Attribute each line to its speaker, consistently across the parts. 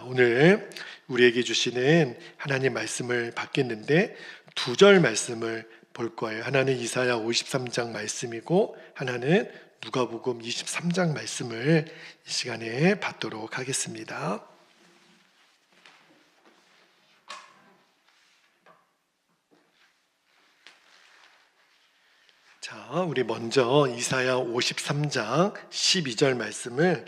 Speaker 1: 오늘 우리에게 주시는 하나님 말씀을 받겠는데 두 절 말씀을 볼 거예요. 하나는 이사야 53장 말씀이고 하나는 누가복음 23장 말씀을 이 시간에 받도록 하겠습니다. 자, 우리 먼저 이사야 53장 12절 말씀을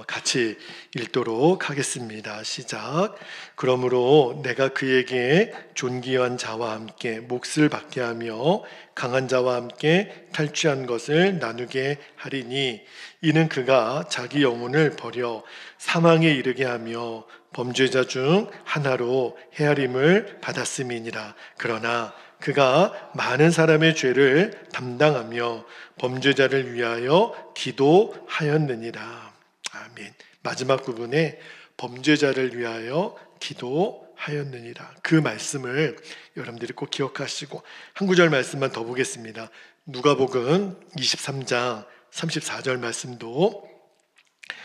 Speaker 1: 같이 읽도록 하겠습니다. 시작. 그러므로 내가 그에게 존귀한 자와 함께 몫을 받게 하며 강한 자와 함께 탈취한 것을 나누게 하리니 이는 그가 자기 영혼을 버려 사망에 이르게 하며 범죄자 중 하나로 헤아림을 받았음이니라. 그러나 그가 많은 사람의 죄를 담당하며 범죄자를 위하여 기도하였느니라. 아멘. 마지막 부분에 범죄자를 위하여 기도하였느니라. 그 말씀을 여러분들이 꼭 기억하시고 한 구절 말씀만 더 보겠습니다. 누가복음 23장 34절 말씀도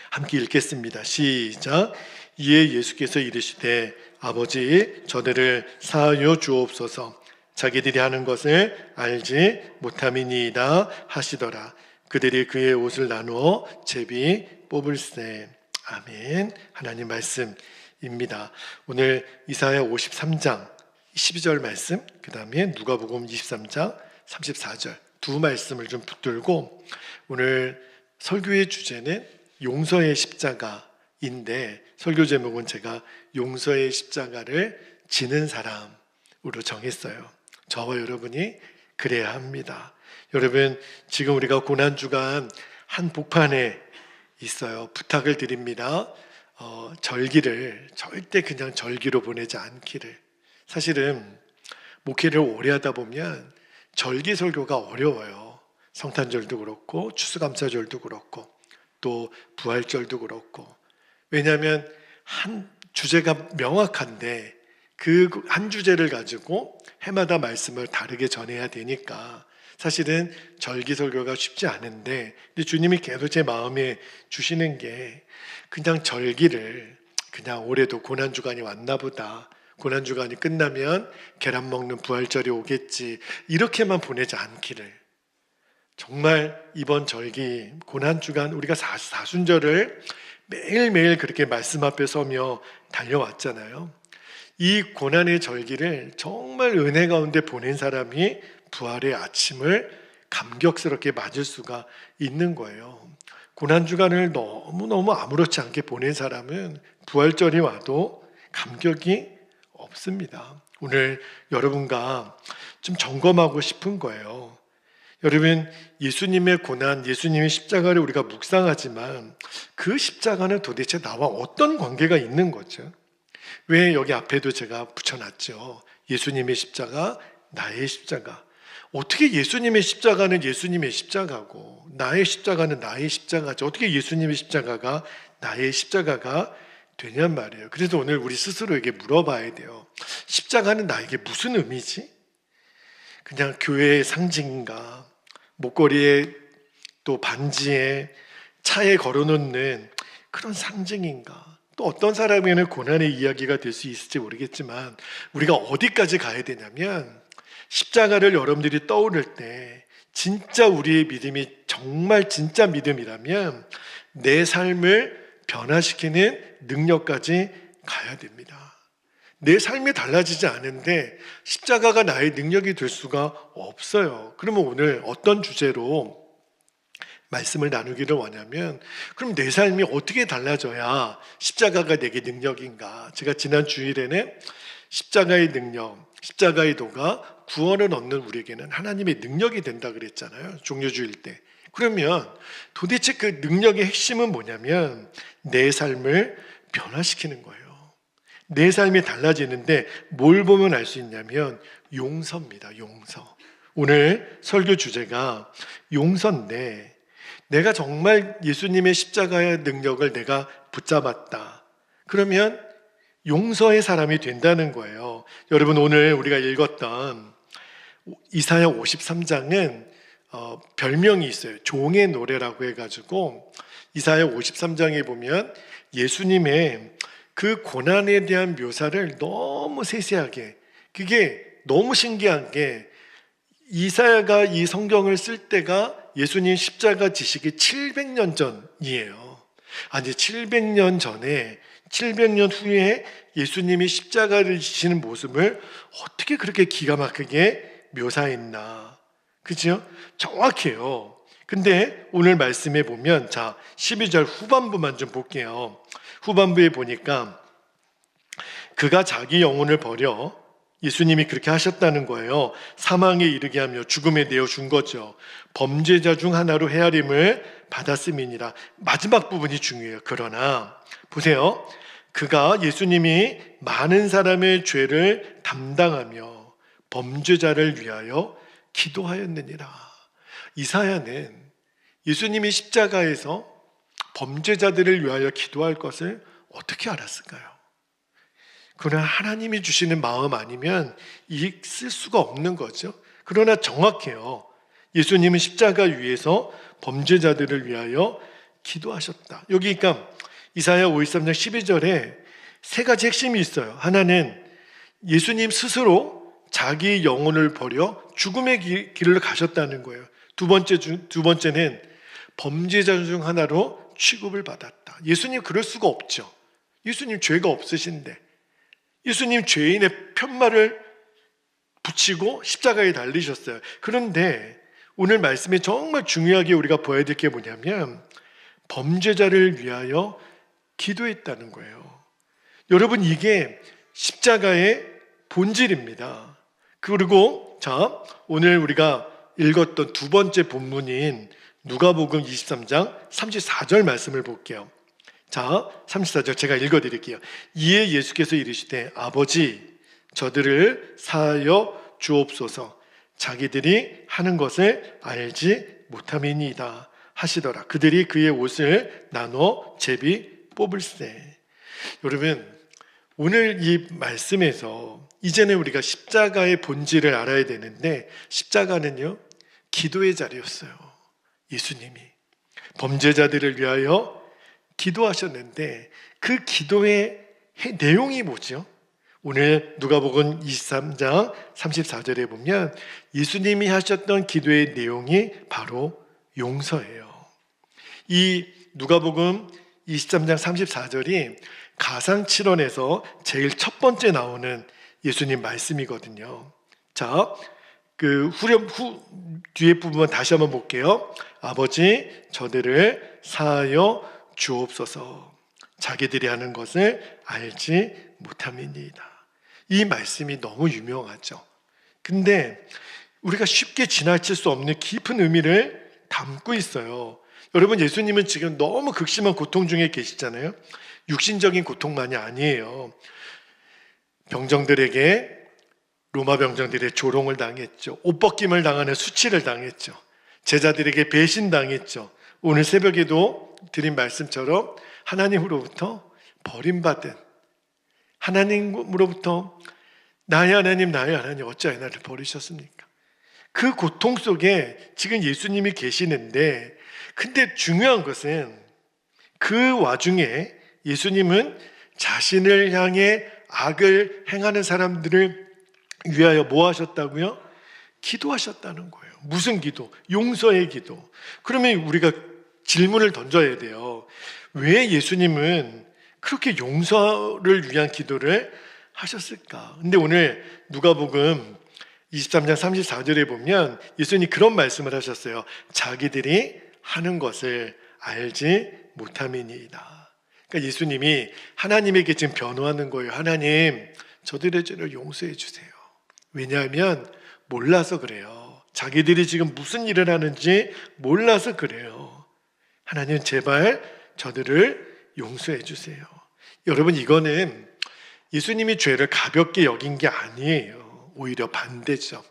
Speaker 1: 함께 읽겠습니다. 시작. 이에 예수께서 이르시되 아버지 저들을 사하여 주옵소서. 자기들이 하는 것을 알지 못함이니이다 하시더라. 그들이 그의 옷을 나누어 제비 뽑을세. 아멘. 하나님 말씀입니다. 오늘 이사야 53장 12절 말씀, 그 다음에 누가복음 23장 34절 두 말씀을 좀 붙들고 오늘 설교의 주제는 용서의 십자가인데 설교 제목은 제가 용서의 십자가를 지는 사람으로 정했어요. 저와 여러분이 그래야 합니다. 여러분, 지금 우리가 고난주간 한복판에 있어요. 부탁을 드립니다. 절기를 절대 그냥 절기로 보내지 않기를. 사실은 목회를 오래 하다 보면 절기 설교가 어려워요. 성탄절도 그렇고 추수감사절도 그렇고 또 부활절도 그렇고. 왜냐하면 한 주제가 명확한데 그 한 주제를 가지고 해마다 말씀을 다르게 전해야 되니까 사실은 절기 설교가 쉽지 않은데 근데 주님이 계속 제 마음에 주시는 게 그냥 절기를 그냥 올해도 고난주간이 왔나 보다, 고난주간이 끝나면 계란 먹는 부활절이 오겠지 이렇게만 보내지 않기를. 정말 이번 절기 고난주간 우리가 사순절을 매일매일 그렇게 말씀 앞에 서며 달려왔잖아요. 이 고난의 절기를 정말 은혜 가운데 보낸 사람이 부활의 아침을 감격스럽게 맞을 수가 있는 거예요. 고난주간을 너무너무 아무렇지 않게 보낸 사람은 부활절이 와도 감격이 없습니다. 오늘 여러분과 좀 점검하고 싶은 거예요. 여러분, 예수님의 고난, 예수님의 십자가를 우리가 묵상하지만 그 십자가는 도대체 나와 어떤 관계가 있는 거죠? 왜 여기 앞에도 제가 붙여놨죠? 예수님의 십자가, 나의 십자가. 어떻게 예수님의 십자가는 예수님의 십자가고 나의 십자가는 나의 십자가죠? 어떻게 예수님의 십자가가 나의 십자가가 되냔 말이에요. 그래서 오늘 우리 스스로에게 물어봐야 돼요. 십자가는 나에게 무슨 의미지? 그냥 교회의 상징인가? 목걸이에 또 반지에 차에 걸어놓는 그런 상징인가? 또 어떤 사람에게는 고난의 이야기가 될 수 있을지 모르겠지만 우리가 어디까지 가야 되냐면 십자가를 여러분들이 떠오를 때 진짜 우리의 믿음이 정말 진짜 믿음이라면 내 삶을 변화시키는 능력까지 가야 됩니다. 내 삶이 달라지지 않은데 십자가가 나의 능력이 될 수가 없어요. 그러면 오늘 어떤 주제로 말씀을 나누기를 원하면 그럼 내 삶이 어떻게 달라져야 십자가가 내게 능력인가? 제가 지난 주일에는 십자가의 능력, 십자가의 도가 구원을 얻는 우리에게는 하나님의 능력이 된다 그랬잖아요. 종료주일 때. 그러면 도대체 그 능력의 핵심은 뭐냐면 내 삶을 변화시키는 거예요. 내 삶이 달라지는데 뭘 보면 알 수 있냐면 용서입니다. 용서. 오늘 설교 주제가 용서인데 내가 정말 예수님의 십자가의 능력을 내가 붙잡았다. 그러면 용서의 사람이 된다는 거예요. 여러분, 오늘 우리가 읽었던 이사야 53장은 별명이 있어요. 종의 노래라고 해가지고 이사야 53장에 보면 예수님의 그 고난에 대한 묘사를 너무 세세하게, 그게 너무 신기한 게 이사야가 이 성경을 쓸 때가 예수님 십자가 지시기 700년 전이에요. 아니 700년 전에 700년 후에 예수님이 십자가를 지시는 모습을 어떻게 그렇게 기가 막히게 묘사했나. 그죠? 정확해요. 근데 오늘 말씀에 보면 자 12절 후반부만 좀 볼게요. 후반부에 보니까 그가 자기 영혼을 버려, 예수님이 그렇게 하셨다는 거예요. 사망에 이르게 하며 죽음에 내어 준 거죠. 범죄자 중 하나로 헤아림을 받았음이니라. 마지막 부분이 중요해요. 그러나 보세요. 그가 예수님이 많은 사람의 죄를 담당하며 범죄자를 위하여 기도하였느니라. 이사야는 예수님이 십자가에서 범죄자들을 위하여 기도할 것을 어떻게 알았을까요? 그러나 하나님이 주시는 마음 아니면 있을 수가 없는 거죠. 그러나 정확해요. 예수님은 십자가 위에서 범죄자들을 위하여 기도하셨다. 여기 그러니까 이사야 53장 12절에 세 가지 핵심이 있어요. 하나는 예수님 스스로 자기 영혼을 버려 죽음의 길을 가셨다는 거예요. 두 번째는 범죄자 중 하나로 취급을 받았다. 예수님 그럴 수가 없죠. 예수님 죄가 없으신데 예수님 죄인의 편말을 붙이고 십자가에 달리셨어요. 그런데 오늘 말씀에 정말 중요하게 우리가 보아야 될 게 뭐냐면 범죄자를 위하여 기도했다는 거예요. 여러분 이게 십자가의 본질입니다. 그리고 자 오늘 우리가 읽었던 두 번째 본문인 누가복음 23장 34절 말씀을 볼게요. 자, 34절 제가 읽어드릴게요. 이에 예수께서 이르시되 아버지 저들을 사하여 주옵소서 자기들이 하는 것을 알지 못함이니이다 하시더라. 그들이 그의 옷을 나눠 제비 뽑을세. 여러분 오늘 이 말씀에서 이제는 우리가 십자가의 본질을 알아야 되는데 십자가는요 기도의 자리였어요. 예수님이 범죄자들을 위하여 기도하셨는데 그 기도의 내용이 뭐죠? 오늘 누가복음 23장 34절에 보면 예수님이 하셨던 기도의 내용이 바로 용서예요. 이 누가복음 23장 34절이 가상칠언에서 제일 첫 번째 나오는 예수님 말씀이거든요. 자, 그 뒤에 부분 다시 한번 볼게요. 아버지 저들을 사하여 주옵소서 자기들이 하는 것을 알지 못함이니이다. 이 말씀이 너무 유명하죠. 근데 우리가 쉽게 지나칠 수 없는 깊은 의미를 담고 있어요. 여러분 예수님은 지금 너무 극심한 고통 중에 계시잖아요. 육신적인 고통만이 아니에요. 병정들에게 로마 병정들의 조롱을 당했죠. 옷 벗김을 당하는 수치를 당했죠. 제자들에게 배신당했죠. 오늘 새벽에도 드린 말씀처럼 하나님으로부터 버림받은, 하나님으로부터 나의 하나님 어찌하여 나를 버리셨습니까? 그 고통 속에 지금 예수님이 계시는데 근데 중요한 것은 그 와중에 예수님은 자신을 향해 악을 행하는 사람들을 위하여 뭐 하셨다고요? 기도하셨다는 거예요. 무슨 기도? 용서의 기도. 그러면 우리가 질문을 던져야 돼요. 왜 예수님은 그렇게 용서를 위한 기도를 하셨을까? 근데 오늘 누가복음 23장 34절에 보면 예수님이 그런 말씀을 하셨어요. 자기들이 하는 것을 알지 못함이니이다. 그러니까 예수님이 하나님에게 지금 변호하는 거예요. 하나님, 저들의 죄를 용서해 주세요. 왜냐하면 몰라서 그래요. 자기들이 지금 무슨 일을 하는지 몰라서 그래요. 하나님 제발 저들을 용서해 주세요. 여러분 이거는 예수님이 죄를 가볍게 여긴 게 아니에요. 오히려 반대죠.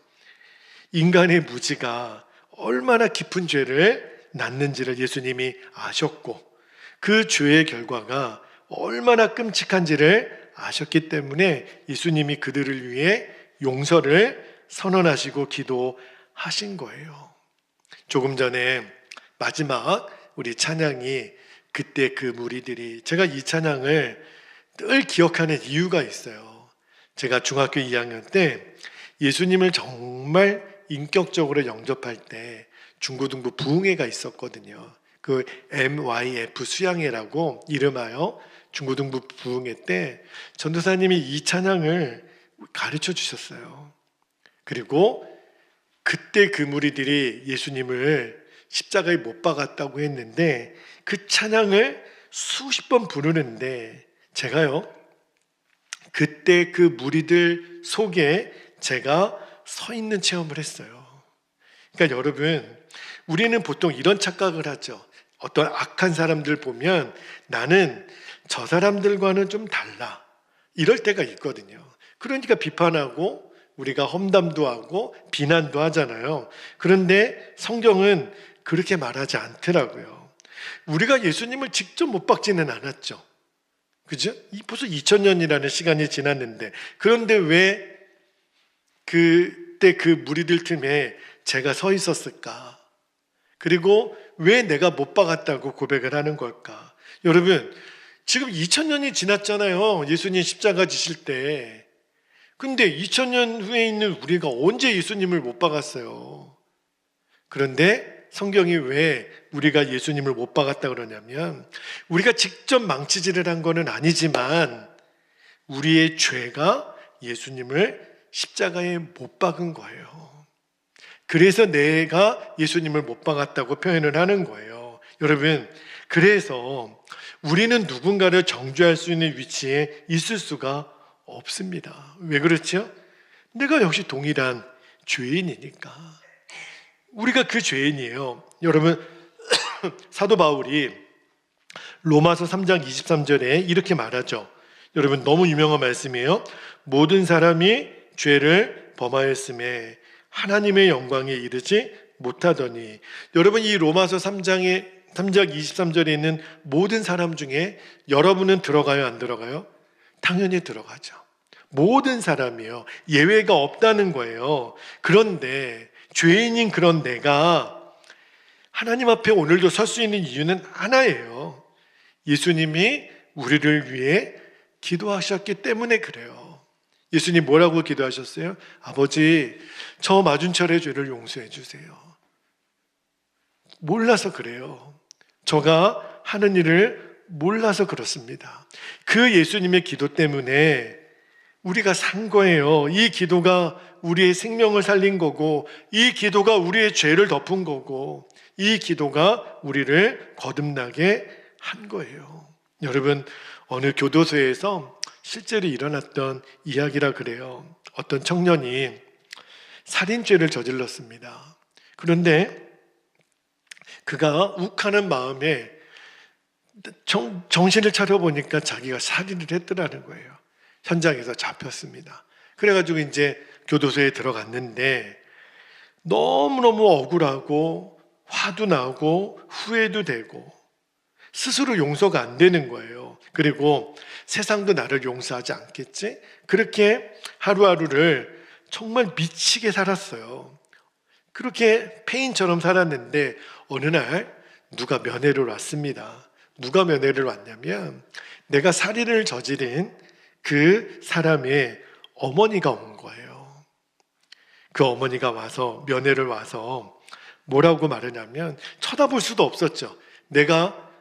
Speaker 1: 인간의 무지가 얼마나 깊은 죄를 낳는지를 예수님이 아셨고 그 죄의 결과가 얼마나 끔찍한지를 아셨기 때문에 예수님이 그들을 위해 용서를 선언하시고 기도하신 거예요. 조금 전에 마지막 우리 찬양이 그때 그 무리들이, 제가 이 찬양을 늘 기억하는 이유가 있어요. 제가 중학교 2학년 때 예수님을 정말 인격적으로 영접할 때 중고등부 부흥회가 있었거든요. 그 MYF 수양회라고 이름하여 중고등부 부흥회 때 전도사님이 이 찬양을 가르쳐 주셨어요. 그리고 그때 그 무리들이 예수님을 십자가에 못 박았다고 했는데 그 찬양을 수십 번 부르는데 제가요, 그때 그 무리들 속에 제가 서 있는 체험을 했어요. 그러니까 여러분, 우리는 보통 이런 착각을 하죠. 어떤 악한 사람들 보면 나는 저 사람들과는 좀 달라, 이럴 때가 있거든요. 그러니까 비판하고 우리가 험담도 하고 비난도 하잖아요. 그런데 성경은 그렇게 말하지 않더라고요. 우리가 예수님을 직접 못 박지는 않았죠. 그죠? 벌써 2000년이라는 시간이 지났는데, 그런데 왜 그때 그 무리들 틈에 제가 서 있었을까? 그리고 왜 내가 못 박았다고 고백을 하는 걸까? 여러분, 지금 2000년이 지났잖아요. 예수님 십자가 지실 때. 근데 2000년 후에 있는 우리가 언제 예수님을 못 박았어요? 그런데 성경이 왜 우리가 예수님을 못 박았다 그러냐면, 우리가 직접 망치질을 한 거는 아니지만 우리의 죄가 예수님을 십자가에 못 박은 거예요. 그래서 내가 예수님을 못 박았다고 표현을 하는 거예요. 여러분, 그래서 우리는 누군가를 정죄할 수 있는 위치에 있을 수가 없습니다. 왜 그렇죠? 내가 역시 동일한 죄인이니까. 우리가 그 죄인이에요. 여러분, 사도 바울이 로마서 3장 23절에 이렇게 말하죠. 여러분, 너무 유명한 말씀이에요. 모든 사람이 죄를 범하였음에 하나님의 영광에 이르지 못하더니. 여러분, 이 로마서 3장 23절에 있는 모든 사람 중에 여러분은 들어가요, 안 들어가요? 당연히 들어가죠. 모든 사람이요. 예외가 없다는 거예요. 그런데 죄인인 그런 내가 하나님 앞에 오늘도 설 수 있는 이유는 하나예요. 예수님이 우리를 위해 기도하셨기 때문에 그래요. 예수님 뭐라고 기도하셨어요? 아버지, 저 맞은철의 죄를 용서해 주세요. 몰라서 그래요. 저가 하는 일을 몰라서 그렇습니다. 그 예수님의 기도 때문에 우리가 산 거예요. 이 기도가 우리의 생명을 살린 거고, 이 기도가 우리의 죄를 덮은 거고, 이 기도가 우리를 거듭나게 한 거예요. 여러분, 어느 교도소에서 실제로 일어났던 이야기라 그래요. 어떤 청년이 살인죄를 저질렀습니다. 그런데 그가 욱하는 마음에 정신을 차려보니까 자기가 살인을 했더라는 거예요. 현장에서 잡혔습니다. 그래가지고 이제 교도소에 들어갔는데 너무너무 억울하고 화도 나고 후회도 되고 스스로 용서가 안 되는 거예요. 그리고 세상도 나를 용서하지 않겠지? 그렇게 하루하루를 정말 미치게 살았어요. 그렇게 페인처럼 살았는데 어느 날 누가 면회를 왔습니다. 누가 면회를 왔냐면 내가 살인을 저지른 그 사람의 어머니가 온 거예요. 그 어머니가 와서 면회를 와서 뭐라고 말하냐면, 쳐다볼 수도 없었죠. 내가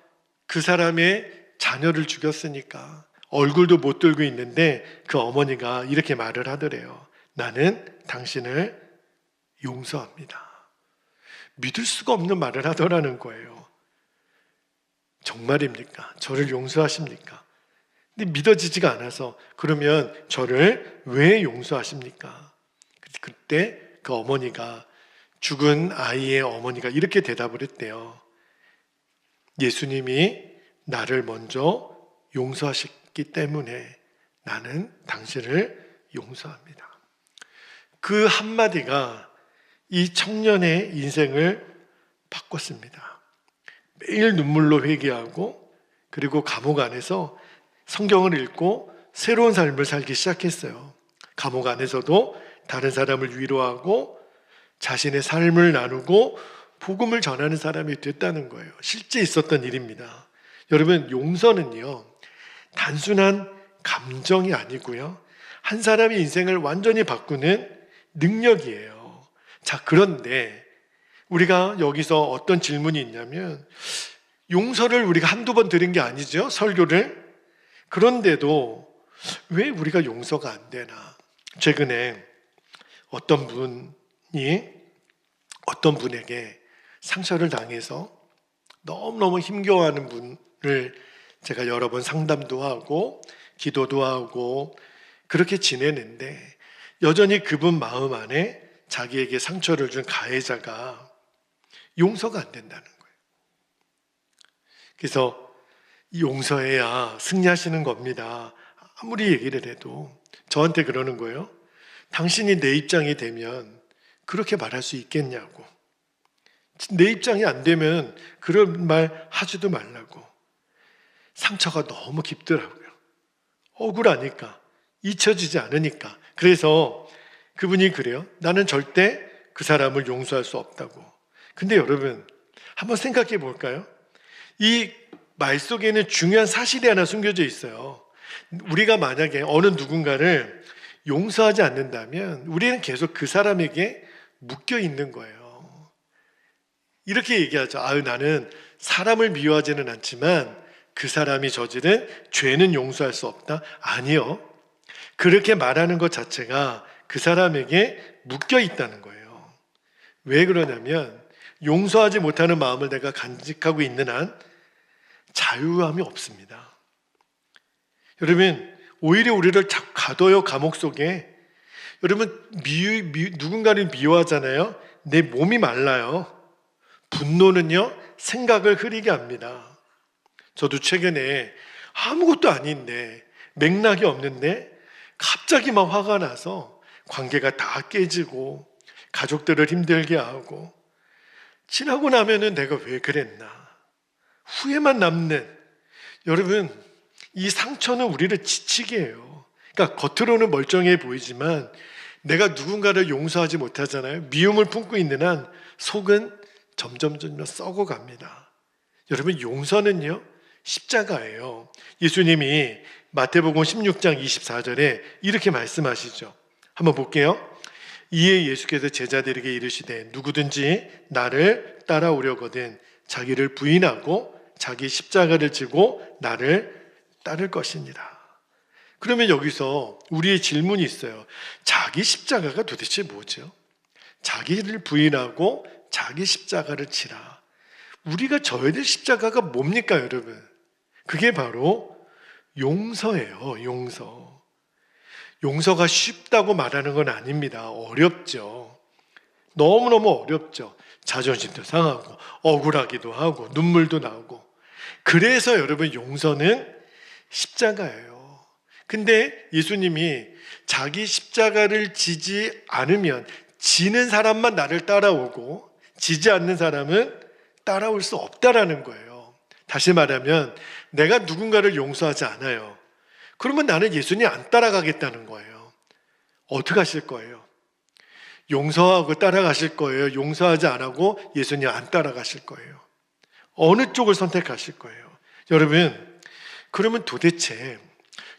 Speaker 1: 그 사람의 자녀를 죽였으니까 얼굴도 못 들고 있는데 그 어머니가 이렇게 말을 하더래요. 나는 당신을 용서합니다. 믿을 수가 없는 말을 하더라는 거예요. 정말입니까? 저를 용서하십니까? 근데 믿어지지가 않아서, 그러면 저를 왜 용서하십니까? 그때 그 어머니가, 죽은 아이의 어머니가 이렇게 대답을 했대요. 예수님이 나를 먼저 용서하셨기 때문에 나는 당신을 용서합니다. 그 한마디가 이 청년의 인생을 바꿨습니다. 매일 눈물로 회개하고, 그리고 감옥 안에서 성경을 읽고 새로운 삶을 살기 시작했어요. 감옥 안에서도 다른 사람을 위로하고 자신의 삶을 나누고 복음을 전하는 사람이 됐다는 거예요. 실제 있었던 일입니다. 여러분, 용서는요, 단순한 감정이 아니고요. 한 사람의 인생을 완전히 바꾸는 능력이에요. 자, 그런데 우리가 여기서 어떤 질문이 있냐면, 용서를 우리가 한두 번 드린 게 아니죠, 설교를. 그런데도 왜 우리가 용서가 안 되나? 최근에 어떤 분에게 상처를 당해서 너무너무 힘겨워하는 분을 제가 여러 번 상담도 하고 기도도 하고 그렇게 지내는데, 여전히 그분 마음 안에 자기에게 상처를 준 가해자가 용서가 안 된다는 거예요. 그래서 용서해야 승리하시는 겁니다. 아무리 얘기를 해도 저한테 그러는 거예요. 당신이 내 입장이 되면 그렇게 말할 수 있겠냐고. 내 입장이 안 되면 그런 말 하지도 말라고. 상처가 너무 깊더라고요. 억울하니까, 잊혀지지 않으니까. 그래서 그분이 그래요. 나는 절대 그 사람을 용서할 수 없다고. 근데 여러분, 한번 생각해 볼까요? 이 말 속에는 중요한 사실이 하나 숨겨져 있어요. 우리가 만약에 어느 누군가를 용서하지 않는다면 우리는 계속 그 사람에게 묶여 있는 거예요. 이렇게 얘기하죠. 나는 사람을 미워하지는 않지만 그 사람이 저지른 죄는 용서할 수 없다. 아니요. 그렇게 말하는 것 자체가 그 사람에게 묶여 있다는 거예요. 왜 그러냐면 용서하지 못하는 마음을 내가 간직하고 있는 한 자유함이 없습니다. 여러분, 오히려 우리를 자꾸 가둬요, 감옥 속에. 여러분, 누군가를 미워하잖아요. 내 몸이 말라요. 분노는요, 생각을 흐리게 합니다. 저도 최근에 아무것도 아닌데, 맥락이 없는데 갑자기 막 화가 나서 관계가 다 깨지고 가족들을 힘들게 하고, 지나고 나면은 내가 왜 그랬나 후회만 남는. 여러분, 이 상처는 우리를 지치게 해요. 그러니까 겉으로는 멀쩡해 보이지만 내가 누군가를 용서하지 못하잖아요. 미움을 품고 있는 한 속은 점점 썩어갑니다. 여러분, 용서는요, 십자가예요. 예수님이 마태복음 16장 24절에 이렇게 말씀하시죠. 한번 볼게요. 이에 예수께서 제자들에게 이르시되 누구든지 나를 따라오려거든 자기를 부인하고 자기 십자가를 지고 나를 따를 것입니다. 그러면 여기서 우리의 질문이 있어요. 자기 십자가가 도대체 뭐죠? 자기를 부인하고 자기 십자가를 지라. 우리가 져야 될 십자가가 뭡니까, 여러분? 그게 바로 용서예요. 용서가 쉽다고 말하는 건 아닙니다. 어렵죠. 너무너무 어렵죠. 자존심도 상하고 억울하기도 하고 눈물도 나오고. 그래서 여러분, 용서는 십자가예요. 근데 예수님이 자기 십자가를 지지 않으면 지는 사람만 나를 따라오고 지지 않는 사람은 따라올 수 없다라는 거예요. 다시 말하면 내가 누군가를 용서하지 않아요. 그러면 나는 예수님 안 따라가겠다는 거예요. 어떻게 하실 거예요? 용서하고 따라가실 거예요? 용서하지 않고 예수님 안 따라가실 거예요? 어느 쪽을 선택하실 거예요? 여러분, 그러면 도대체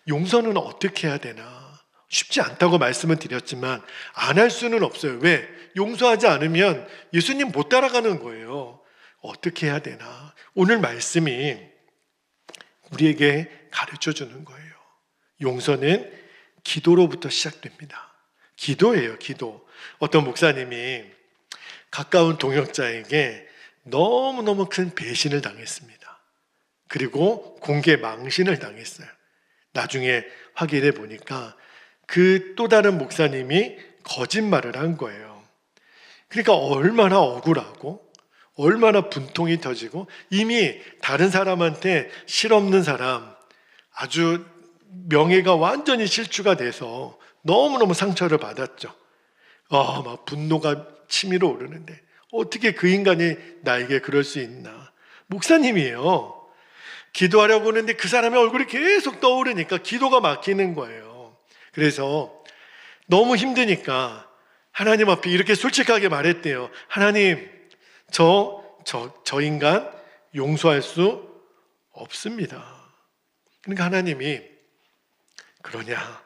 Speaker 1: 용서는 어떻게 해야 되나? 쉽지 않다고 말씀을 드렸지만 안 할 수는 없어요. 왜? 용서하지 않으면 예수님 못 따라가는 거예요. 어떻게 해야 되나? 오늘 말씀이 우리에게 가르쳐 주는 거예요. 용서는 기도로부터 시작됩니다. 기도예요, 기도. 어떤 목사님이 가까운 동역자에게 너무너무 큰 배신을 당했습니다. 그리고 공개 망신을 당했어요. 나중에 확인해 보니까 그 또 다른 목사님이 거짓말을 한 거예요. 그러니까 얼마나 억울하고 얼마나 분통이 터지고, 이미 다른 사람한테 실없는 사람, 아주 명예가 완전히 실추가 돼서 너무너무 상처를 받았죠. 막 분노가 치밀어 오르는데 어떻게 그 인간이 나에게 그럴 수 있나. 목사님이에요. 기도하려고 하는데 그 사람의 얼굴이 계속 떠오르니까 기도가 막히는 거예요. 그래서 너무 힘드니까 하나님 앞에 이렇게 솔직하게 말했대요. 하나님, 저 인간 용서할 수 없습니다. 그러니까 하나님이 그러냐?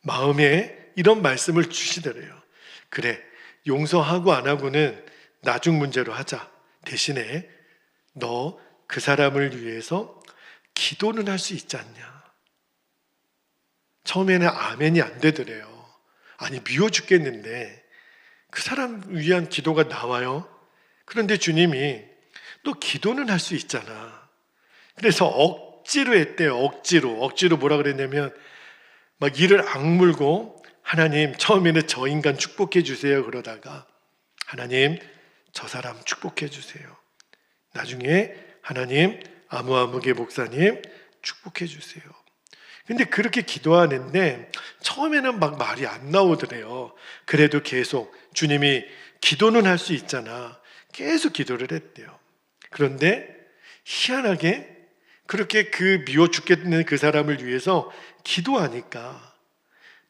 Speaker 1: 마음에 이런 말씀을 주시더래요. 그래, 용서하고 안 하고는 나중 문제로 하자. 대신에 너 그 사람을 위해서 기도는 할 수 있지 않냐? 처음에는 아멘이 안 되더래요. 아니, 미워 죽겠는데 그 사람 위한 기도가 나와요? 그런데 주님이 너 기도는 할 수 있잖아. 그래서 억지로 했대요. 억지로 뭐라 그랬냐면 막 이를 악물고, 하나님 처음에는 저 인간 축복해 주세요 그러다가, 하나님 저 사람 축복해 주세요. 나중에 하나님 아무개 목사님 축복해 주세요. 근데 그렇게 기도하는데 처음에는 막 말이 안 나오더래요. 그래도 계속 주님이 기도는 할 수 있잖아, 계속 기도를 했대요. 그런데 희한하게 그렇게 그 미워 죽겠는 그 사람을 위해서 기도하니까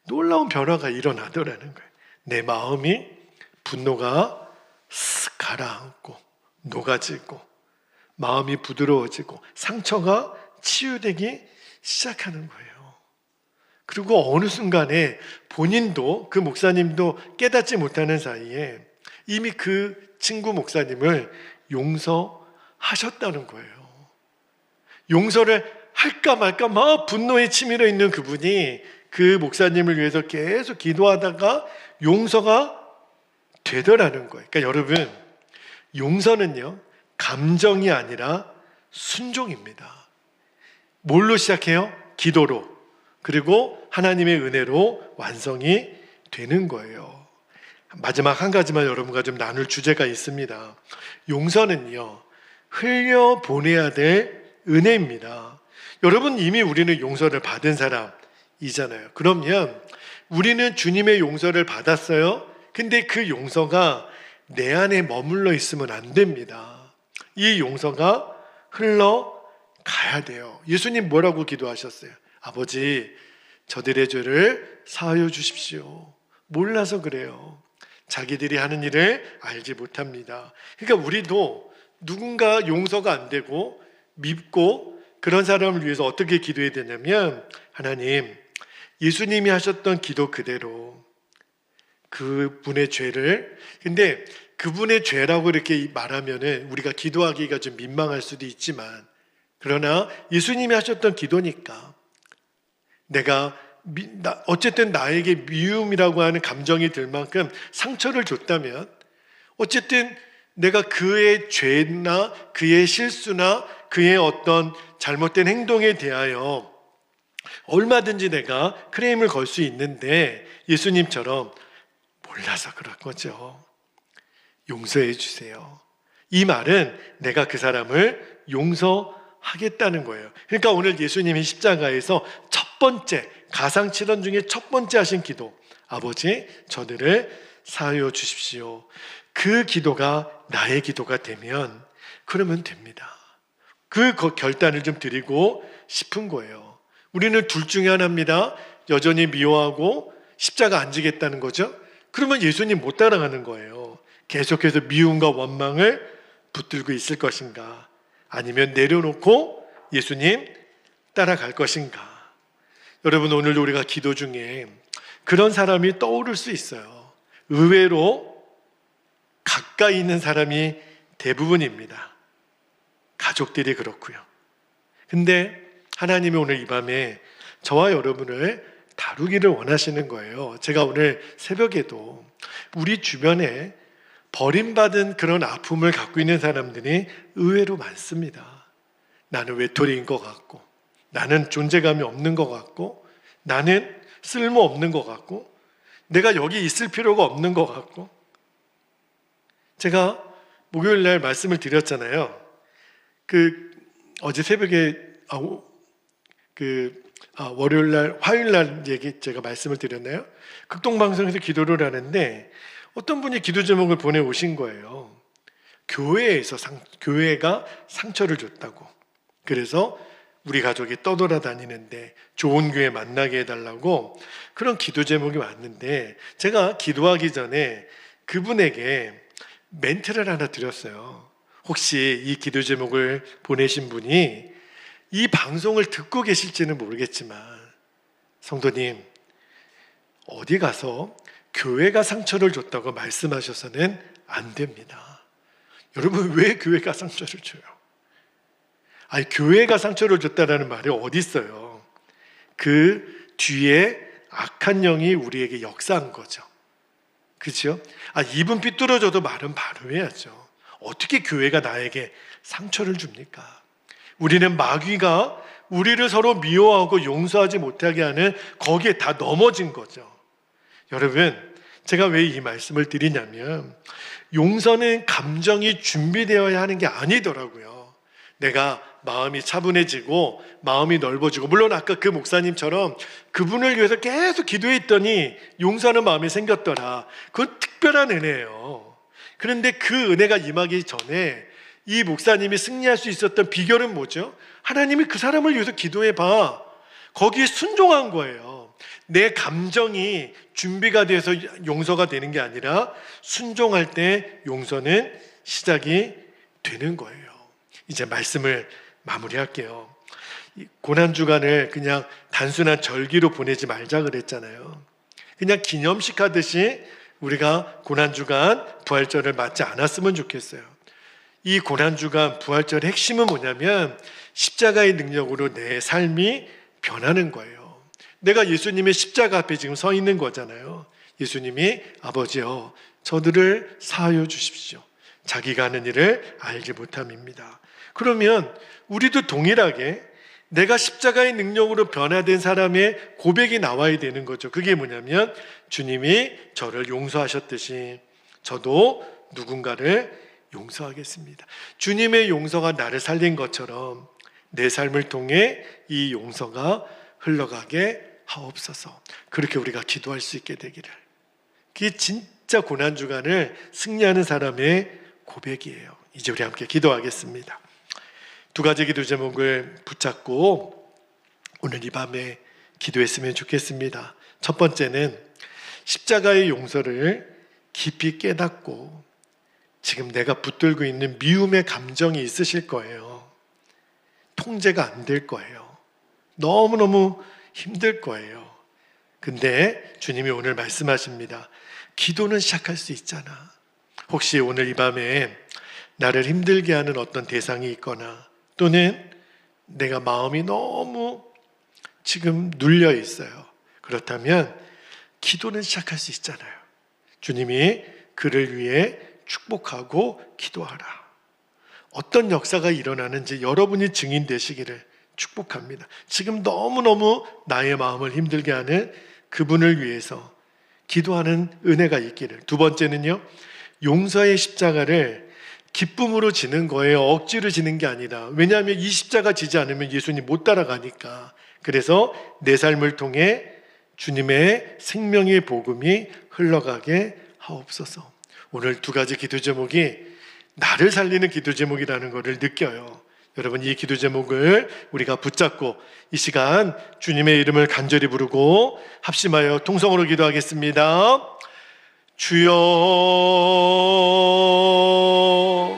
Speaker 1: 놀라운 변화가 일어나더라는 거예요. 내 마음이 분노가 쓱 가라앉고 녹아지고 마음이 부드러워지고 상처가 치유되기 시작하는 거예요. 그리고 어느 순간에 본인도, 그 목사님도 깨닫지 못하는 사이에 이미 그 친구 목사님을 용서하셨다는 거예요. 용서를 할까 말까 막 분노에 치밀어 있는 그분이 그 목사님을 위해서 계속 기도하다가 용서가 되더라는 거예요. 그러니까 여러분, 용서는요, 감정이 아니라 순종입니다. 뭘로 시작해요? 기도로. 그리고 하나님의 은혜로 완성이 되는 거예요. 마지막 한 가지만 여러분과 좀 나눌 주제가 있습니다. 용서는요, 흘려보내야 될 은혜입니다. 여러분, 이미 우리는 용서를 받은 사람이잖아요. 그러면 우리는 주님의 용서를 받았어요. 근데 그 용서가 내 안에 머물러 있으면 안 됩니다. 이 용서가 흘러가야 돼요. 예수님 뭐라고 기도하셨어요? 아버지, 저들의 죄를 사하여 주십시오. 몰라서 그래요. 자기들이 하는 일을 알지 못합니다. 그러니까 우리도 누군가 용서가 안 되고 밉고 그런 사람을 위해서 어떻게 기도해야 되냐면, 하나님, 예수님이 하셨던 기도 그대로 그분의 죄를, 근데 그분의 죄라고 이렇게 말하면은 우리가 기도하기가 좀 민망할 수도 있지만, 그러나 예수님이 하셨던 기도니까 내가 어쨌든 나에게 미움이라고 하는 감정이 들 만큼 상처를 줬다면, 어쨌든 내가 그의 죄나 그의 실수나 그의 어떤 잘못된 행동에 대하여 얼마든지 내가 크레임을 걸 수 있는데, 예수님처럼 몰라서 그럴 거죠. 용서해 주세요. 이 말은 내가 그 사람을 용서하겠다는 거예요. 그러니까 오늘 예수님이 십자가에서 첫 번째, 가상칠언 중에 첫 번째 하신 기도, 아버지, 저들을 사하여 주십시오. 그 기도가 나의 기도가 되면 그러면 됩니다. 그 결단을 좀 드리고 싶은 거예요. 우리는 둘 중에 하나입니다. 여전히 미워하고 십자가 안 지겠다는 거죠. 그러면 예수님 못 따라가는 거예요. 계속해서 미움과 원망을 붙들고 있을 것인가, 아니면 내려놓고 예수님 따라갈 것인가. 여러분, 오늘도 우리가 기도 중에 그런 사람이 떠오를 수 있어요. 의외로 가까이 있는 사람이 대부분입니다. 가족들이 그렇고요. 근데 하나님이 오늘 이 밤에 저와 여러분을 다루기를 원하시는 거예요. 제가 오늘 새벽에도 우리 주변에 버림받은 그런 아픔을 갖고 있는 사람들이 의외로 많습니다. 나는 외톨이인 것 같고, 나는 존재감이 없는 것 같고, 나는 쓸모없는 것 같고, 내가 여기 있을 필요가 없는 것 같고. 제가 목요일 날 말씀을 드렸잖아요. 어제 새벽에 월요일 날, 화요일 날 제가 말씀을 드렸나요? 극동방송에서 기도를 하는데 어떤 분이 기도 제목을 보내오신 거예요. 교회가 상처를 줬다고. 그래서 우리 가족이 떠돌아다니는데 좋은 교회 만나게 해달라고 그런 기도 제목이 왔는데, 제가 기도하기 전에 그분에게 멘트를 하나 드렸어요. 혹시 이 기도 제목을 보내신 분이 이 방송을 듣고 계실지는 모르겠지만 성도님, 어디 가서 교회가 상처를 줬다고 말씀하셔서는 안 됩니다. 여러분, 왜 교회가 상처를 줘요? 아니, 교회가 상처를 줬다라는 말이 어디 있어요? 그 뒤에 악한 영이 우리에게 역사한 거죠. 그렇죠? 입은 삐뚤어져도 말은 바로 해야죠. 어떻게 교회가 나에게 상처를 줍니까? 우리는 마귀가 우리를 서로 미워하고 용서하지 못하게 하는 거기에 다 넘어진 거죠. 여러분, 제가 왜 이 말씀을 드리냐면, 용서는 감정이 준비되어야 하는 게 아니더라고요. 내가 마음이 차분해지고 마음이 넓어지고, 물론 아까 그 목사님처럼 그분을 위해서 계속 기도했더니 용서하는 마음이 생겼더라. 그건 특별한 은혜예요. 그런데 그 은혜가 임하기 전에 이 목사님이 승리할 수 있었던 비결은 뭐죠? 하나님이 그 사람을 위해서 기도해봐. 거기에 순종한 거예요. 내 감정이 준비가 돼서 용서가 되는 게 아니라 순종할 때 용서는 시작이 되는 거예요. 이제 말씀을 마무리할게요. 고난주간을 그냥 단순한 절기로 보내지 말자 그랬잖아요. 그냥 기념식 하듯이 우리가 고난주간 부활절을 맞지 않았으면 좋겠어요. 이 고난주간 부활절의 핵심은 뭐냐면 십자가의 능력으로 내 삶이 변하는 거예요. 내가 예수님의 십자가 앞에 지금 서 있는 거잖아요. 예수님이 아버지여 저들을 사하여 주십시오. 자기가 하는 일을 알지 못함입니다. 그러면 우리도 동일하게 내가 십자가의 능력으로 변화된 사람의 고백이 나와야 되는 거죠. 그게 뭐냐면 주님이 저를 용서하셨듯이 저도 누군가를 용서하겠습니다. 주님의 용서가 나를 살린 것처럼 내 삶을 통해 이 용서가 흘러가게 하옵소서. 그렇게 우리가 기도할 수 있게 되기를. 그게 진짜 고난주간을 승리하는 사람의 고백이에요. 이제 우리 함께 기도하겠습니다. 두 가지 기도 제목을 붙잡고 오늘 이 밤에 기도했으면 좋겠습니다. 첫 번째는 십자가의 용서를 깊이 깨닫고 지금 내가 붙들고 있는 미움의 감정이 있으실 거예요. 통제가 안 될 거예요. 너무너무 힘들 거예요. 근데 주님이 오늘 말씀하십니다. 기도는 시작할 수 있잖아. 혹시 오늘 이 밤에 나를 힘들게 하는 어떤 대상이 있거나 또는 내가 마음이 너무 지금 눌려 있어요. 그렇다면 기도는 시작할 수 있잖아요. 주님이 그를 위해 축복하고 기도하라. 어떤 역사가 일어나는지 여러분이 증인 되시기를 축복합니다. 지금 너무너무 나의 마음을 힘들게 하는 그분을 위해서 기도하는 은혜가 있기를. 두 번째는요, 용서의 십자가를 기쁨으로 지는 거예요. 억지로 지는 게 아니라. 왜냐하면 이 십자가 지지 않으면 예수님 못 따라가니까. 그래서 내 삶을 통해 주님의 생명의 복음이 흘러가게 하옵소서. 오늘 두 가지 기도 제목이 나를 살리는 기도 제목이라는 것을 느껴요. 여러분, 이 기도 제목을 우리가 붙잡고 이 시간 주님의 이름을 간절히 부르고 합심하여 통성으로 기도하겠습니다. 주여